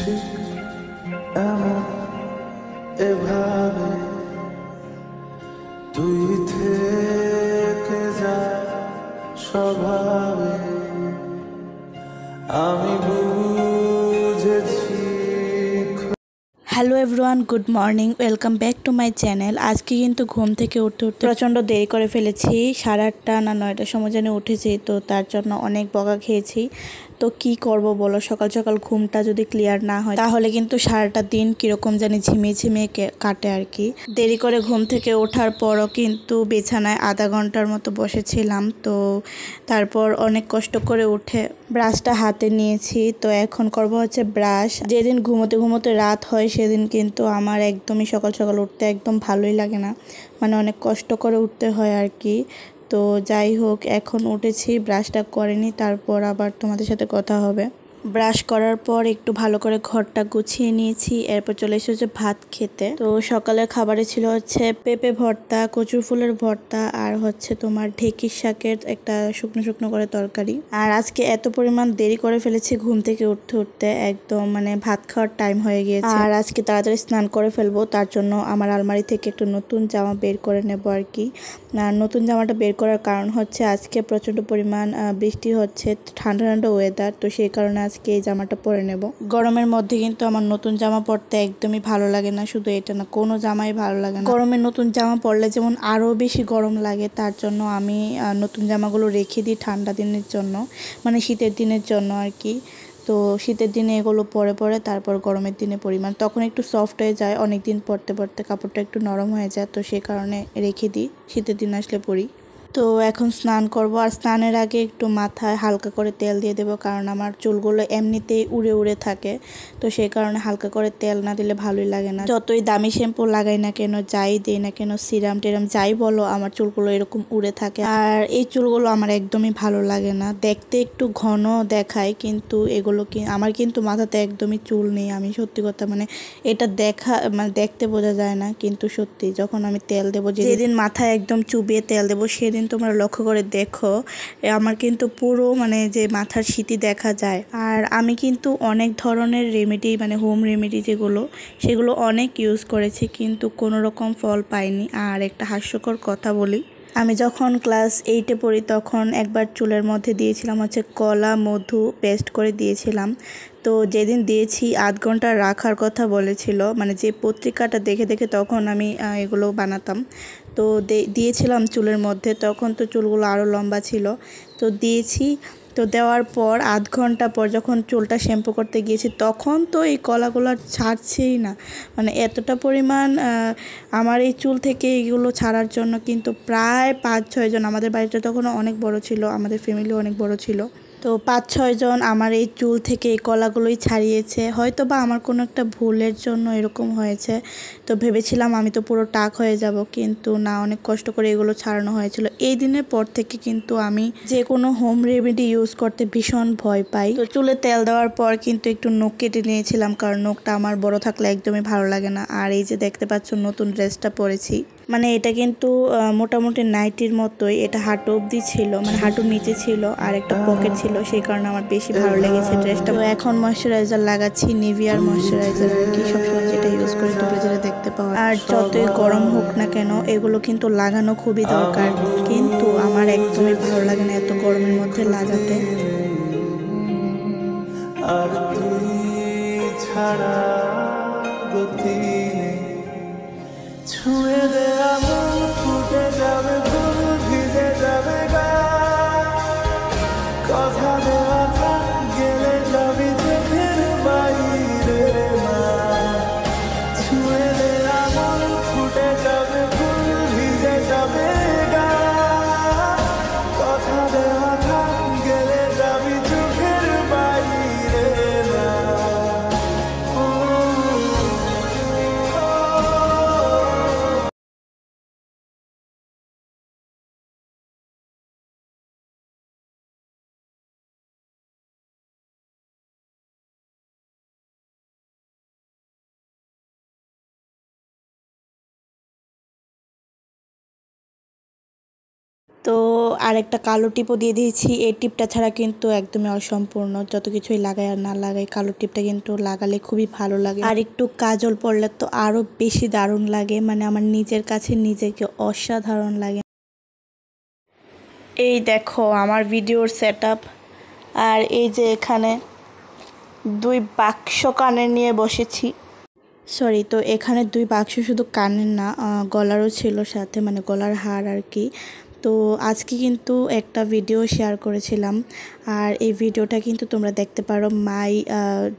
ঠিক এমন এভাবে তুই থেকে যা স্বভাবে আমি বুঝেছি। Hello everyone, good morning, welcome back to my channel. আজকে কিন্তু ঘুম থেকে উঠতে প্রচণ্ড দেরি করে ফেলেছি। 8:30 না 9টার সময় যেন উঠেছি, তো তার জন্য অনেক বকা খেয়েছি। তো কি করব বলো, সকাল সকাল ঘুমটা যদি ক্লিয়ার না হয় তাহলে কিন্তু সারাটা দিন কীরকম জানি ঝিমিয়ে ঝিমিয়ে কাটে আর কি। দেরি করে ঘুম থেকে ওঠার পরও কিন্তু বিছানায় আধা ঘন্টার মতো বসেছিলাম। তো তারপর অনেক কষ্ট করে উঠে ব্রাশটা হাতে নিয়েছি। তো এখন করব হচ্ছে ব্রাশ। যেদিন ঘুমোতে ঘুমোতে রাত হয় সেদিন কিন্তু আমার একদমই সকাল সকাল উঠতে একদম ভালোই লাগে না, মানে অনেক কষ্ট করে উঠতে হয় আর কি। তো যাই হোক, এখন উঠেছি, ব্রাশটা করিনি, তারপর আবার তোমাদের সাথে কথা হবে। ব্রাশ করার পর একটু ভালো করে ঘরটা গুছিয়ে নিয়েছি, এরপর চলে এসেছে ভাত খেতে। তো সকালের খাবারে ছিল হচ্ছে পেঁপে ভর্তা, কচুর ফুলের ভর্তা, আর হচ্ছে তোমার ঢেঁকির শাকের একটা শুকনো শুকনো করে তরকারি। আর আজকে এত পরিমাণ দেরি করে ফেলেছি ঘুম থেকে উঠতে উঠতে, একদম মানে ভাত খাওয়ার টাইম হয়ে গিয়েছে। আর আজকে তাড়াতাড়ি স্নান করে ফেলবো, তার জন্য আমার আলমারি থেকে একটা নতুন জামা বের করে নেবো আর কি। আর নতুন জামাটা বের করার কারণ হচ্ছে আজকে প্রচণ্ড পরিমাণ বৃষ্টি হচ্ছে, ঠান্ডা ঠান্ডা ওয়েদার, তো সেই কারণে আজকে এই জামাটা পরে নেব। গরমের মধ্যে কিন্তু আমার নতুন জামা পরতে একদমই ভালো লাগে না, শুধু এটা না, কোনো জামাই ভালো লাগে না। গরমের নতুন জামা পরলে যেমন আরও বেশি গরম লাগে, তার জন্য আমি নতুন জামাগুলো রেখে দিই ঠান্ডা দিনের জন্য, মানে শীতের দিনের জন্য আর কি। তো শীতের দিনে এগুলো পরে পরে তারপর গরমের দিনে পরিমাণ তখন একটু সফট হয়ে যায়, অনেক দিন পরতে পরতে কাপড়টা একটু নরম হয়ে যায়, তো সেই কারণে রেখে দিই, শীতের দিন আসলে পরি। তো এখন স্নান করব, আর স্নানের আগে একটু মাথায় হালকা করে তেল দিয়ে দেবো, কারণ আমার চুলগুলো এমনিতেই উড়ে উড়ে থাকে, তো সেই কারণে হালকা করে তেল না দিলে ভালোই লাগে না। যতই দামি শ্যাম্পু লাগাই না কেন, যাই দিই না কেন, সিরাম টিরাম যাই বলো, আমার চুলগুলো এরকম উড়ে থাকে। আর এই চুলগুলো আমার একদমই ভালো লাগে না, দেখতে একটু ঘন দেখায়, কিন্তু এগুলো কি আমার কিন্তু মাথাতে একদমই চুল নেই। আমি সত্যি কথা, মানে এটা মানে দেখতে বোঝা যায় না, কিন্তু সত্যি যখন আমি তেল দেবো, যেদিন মাথায় একদম চুবিয়ে তেল দেবো সেদিন তোমরা লক্ষ্য করে দেখো আমার কিন্তু পুরো মানে যে মাথার স্মৃতি দেখা যায়। আর আমি কিন্তু অনেক ধরনের রেমেডি, মানে হোম রেমেডি যেগুলো, সেগুলো অনেক ইউজ করেছি, কিন্তু কোনো রকম ফল পাইনি। আর একটা হাস্যকর কথা বলি, আমি যখন ক্লাস 8-এ পড়ি তখন একবার চুলের মধ্যে দিয়েছিলাম হচ্ছে কলা মধু পেস্ট করে দিয়েছিলাম। তো যেদিন দিয়েছি আধ ঘন্টা রাখার কথা বলেছিল, মানে যে পত্রিকাটা দেখে দেখে তখন আমি এগুলো বানাতাম। তো দিয়েছিলাম চুলের মধ্যে, তখন তো চুলগুলো আরও লম্বা ছিল। তো দিয়েছি, তো দেওয়ার পর আধ ঘন্টা পর যখন চুলটা শ্যাম্পু করতে গিয়েছি তখন তো এই কলাগুলো ছাড়ছেই না, মানে এতটা পরিমাণ আমার এই চুল থেকে এইগুলো ছাড়ার জন্য কিন্তু প্রায় 5-6 জন, আমাদের বাড়িটা তখন অনেক বড় ছিল, আমাদের ফ্যামিলি অনেক বড় ছিল, তো 5-6 জন আমার এই চুল থেকে এই কলাগুলোই ছাড়িয়েছে। হয়তো বা আমার কোনো একটা ভুলের জন্য এরকম হয়েছে, তো ভেবেছিলাম আমি তো পুরো টাক হয়ে যাব, কিন্তু না, অনেক কষ্ট করে এগুলো ছাড়ানো হয়েছিল। এই দিনের পর থেকে কিন্তু আমি যে কোনো হোম রেমেডি ইউজ করতে ভীষণ ভয় পাই। তো চুলে তেল দেওয়ার পর কিন্তু একটু নখ কেটে নিয়েছিলাম, কারণ নখটা আমার বড় থাকলে একদমই ভালো লাগে না। আর এই যে দেখতে পাচ্ছ নতুন ড্রেসটা পরেছি, মানে এটা কিন্তু মোটামুটি নাইটির মতোই, এটা হাঁটু অবধি ছিল, মানে হাঁটুর নিচে ছিল, আর একটা পকেট ছিল, সেই কারণে আমার বেশি ভালো লেগেছে ড্রেসটা। তো এখন ময়শ্চারাইজার লাগাচ্ছি, নিভিয়ার ময়শ্চারাইজার আর কি, সবসময় যেটা ইউজ করি তোমরা যেটা দেখতে পাও। আর যতই গরম হোক না কেন এগুলো কিন্তু লাগানো খুবই দরকার, কিন্তু আমার একদমই ভালো লাগে না এত গরমের মধ্যে লাগাতে। আর তুই ছাড়া গতি নেই, ছুঁয়ে দে আমন ফুটে যাবে ফুল, ভিজে যাবে গা, কথা দেওয়া থাক গেলে যাবি চোখের বাইরে মা, ছুঁয়ে দে আমন ফুটে যাবে ফুল, ভিজে যাবে গা, কথা দেওয়া থাক গেলে যাবি চোখের বাইরে না। তো আর একটা কালো টিপও দিয়ে দিয়েছি। এই টিপটা ছাড়া কিন্তু একদমই অসম্পূর্ণ, যত কিছুই লাগাই আর না লাগাই কালো টিপটা কিন্তু লাগালে খুবই ভালো লাগে। আর একটু কাজল পড়লে তো আরও বেশি দারুণ লাগে, মানে আমার নিজের কাছে নিজেকে অসাধারণ লাগে। এই দেখো আমার ভিডিওর সেটআপ। আর এই যে এখানে 2 বাক্স কানের নিয়ে বসেছি। সরি, তো এখানে 2 বাক্স শুধু কানের না, গলারও ছিল সাথে, মানে গলার হার আর কি। তো আজকে কিন্তু একটা ভিডিও শেয়ার করেছিলাম, আর এই ভিডিওটা কিন্তু তোমরা দেখতে পারো মাই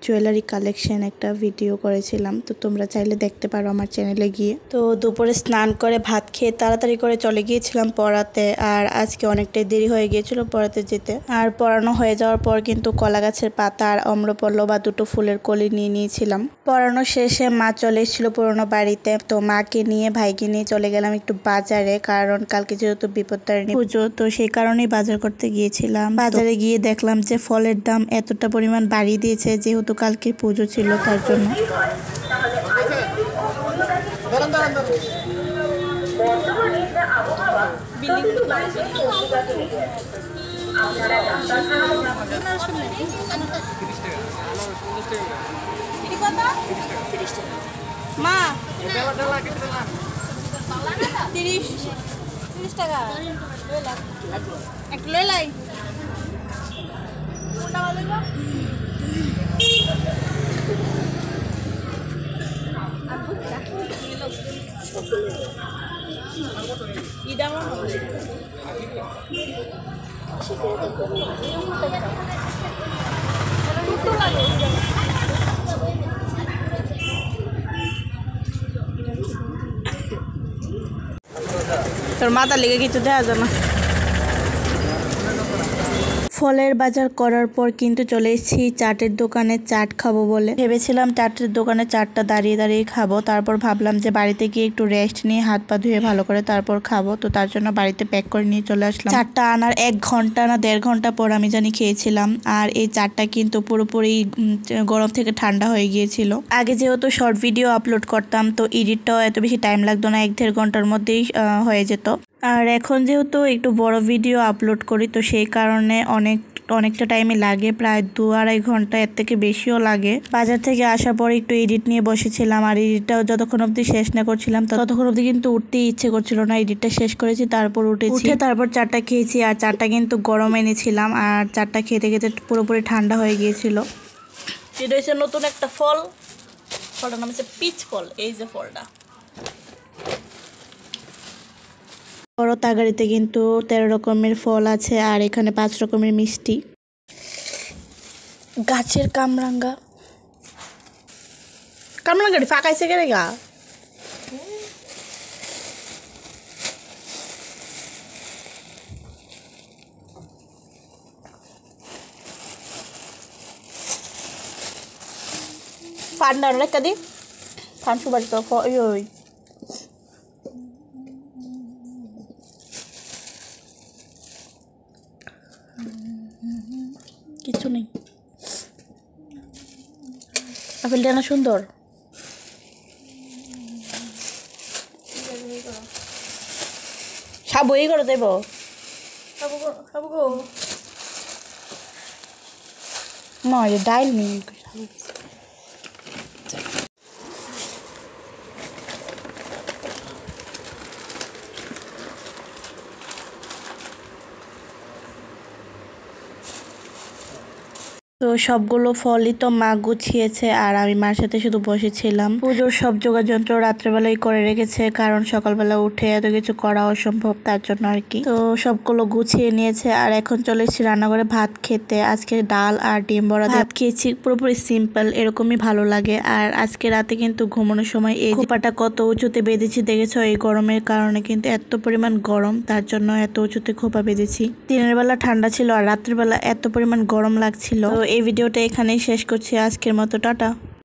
জুয়েলারি কালেকশন একটা ভিডিও করেছিলাম, তো তোমরা চাইলে দেখতে পারো আমার চ্যানেলে গিয়ে। তো দুপুরে স্নান করে ভাত খেয়ে তাড়াতাড়ি করে চলে গিয়েছিলাম পড়াতে, আর আজকে অনেকটাই দেরি হয়ে গিয়েছিল পড়াতে যেতে। আর পড়ানো হয়ে যাওয়ার পর কিন্তু কলা গাছের পাতা আর অম্রপল্লব বা 2টো ফুলের কলি নিয়ে নিয়েছিলাম। পড়ানো শেষে মা চলে এসেছিল পুরোনো বাড়িতে, তো মাকে নিয়ে ভাইকে নিয়ে চলে গেলাম একটু বাজারে, কারণ কালকে যেহেতু বিপত্তারিণী পুজো, তো সেই কারণেই বাজার করতে গিয়েছিলাম। বাজারে গিয়ে দেখলাম যে ফলের দাম এতটা পরিমাণ বাড়িয়ে দিয়েছে, যেহেতু কালকে পুজো ছিল তার জন্য। মা 30 টাকা একটা লই লাই। তোর মাথা লেগে কিছু দেওয়া যায় না। ফলের বাজার করার পর কিন্তু চলে এসেছি চাটের দোকানে চাট খাবো বলে। ভেবেছিলাম চাটের দোকানে চাটটা দাঁড়িয়ে দাঁড়িয়ে খাবো, তারপর ভাবলাম যে বাড়িতে গিয়ে একটু রেস্ট নিয়ে হাত পা ধুয়ে ভালো করে তারপর খাবো, তো তার জন্য বাড়িতে প্যাক করে নিয়ে চলে আসলাম। চাটটা আনার 1 ঘন্টা না 1.5 ঘন্টা পর আমি জানি খেয়েছিলাম, আর এই চাটটা কিন্তু পুরোপুরি গরম থেকে ঠান্ডা হয়ে গিয়েছিল। আগে যেহেতু শর্ট ভিডিও আপলোড করতাম, তো এডিটটাও এত বেশি টাইম লাগতো না, 1-1.5 ঘন্টার মধ্যেই হয়ে যেত। আর এখন যেহেতু একটু বড় ভিডিও আপলোড করি, তো সেই কারণে অনেকটা টাইমে লাগে, প্রায় 2-2.5 ঘন্টা, এর থেকে বেশিও লাগে। বাজার থেকে আসার পর একটু এডিট নিয়ে বসেছিলাম, আর এডিটটাও যতক্ষণ অবধি শেষ না করছিলাম ততক্ষণ অবধি কিন্তু উঠতেই ইচ্ছে করছিল না। এডিটটা শেষ করেছি, তারপর উঠে তারপর চাটটা খেয়েছি, আর চাটটা কিন্তু গরম এনেছিলাম, আর চাটটা খেতে খেতে পুরোপুরি ঠান্ডা হয়ে গিয়েছিল। এটা হচ্ছে নতুন একটা ফল, ফলটার নাম হচ্ছে পিচ ফল। এই যে ফলটা বড় তাগাড়িতে কিন্তু 13 রকমের ফল আছে, আর এখানে 5 রকমের মিষ্টি। গাছের কামরাঙ্গাটি ফাঁকাইছে কে রে গা? ফান না রে কাদি ফান সুবার তো ওই কিছু নেই। আপেলটা না সুন্দর। সাবু এই করে যাইব, না ডাইল নেই। তো সবগুলো ফলই তো মা গুছিয়েছে, আর আমি মার সাথে শুধু বসেছিলাম। পুজোর সব যোগাযন্ত্র রাত্রেবেলাই করে রেখেছে, কারণ সকালবেলা উঠে এত কিছু করা অসম্ভব, তার জন্য আর কি। তো সবগুলো গুছিয়ে নিয়েছে, আর এখন চলে এসেছি রান্নাঘরে ভাত খেতে। আজকে ডাল আর ডিম বড়া ভাত খেয়েছি, পুরোপুরি সিম্পল, এরকমই ভালো লাগে। আর আজকে রাতে কিন্তু ঘুমানোর সময় এই খোপাটা কত উঁচুতে বেঁধেছি দেখেছো, এই গরমের কারণে কিন্তু এত পরিমাণ গরম, তার জন্য এত উঁচুতে খোপা বেঁধেছি। দিনের বেলা ঠান্ডা ছিল, আর রাত্রের বেলা এত পরিমাণ গরম লাগছিল। তো এই ভিডিওটা এখানেই শেষ করছি, আজকের মতো টাটা।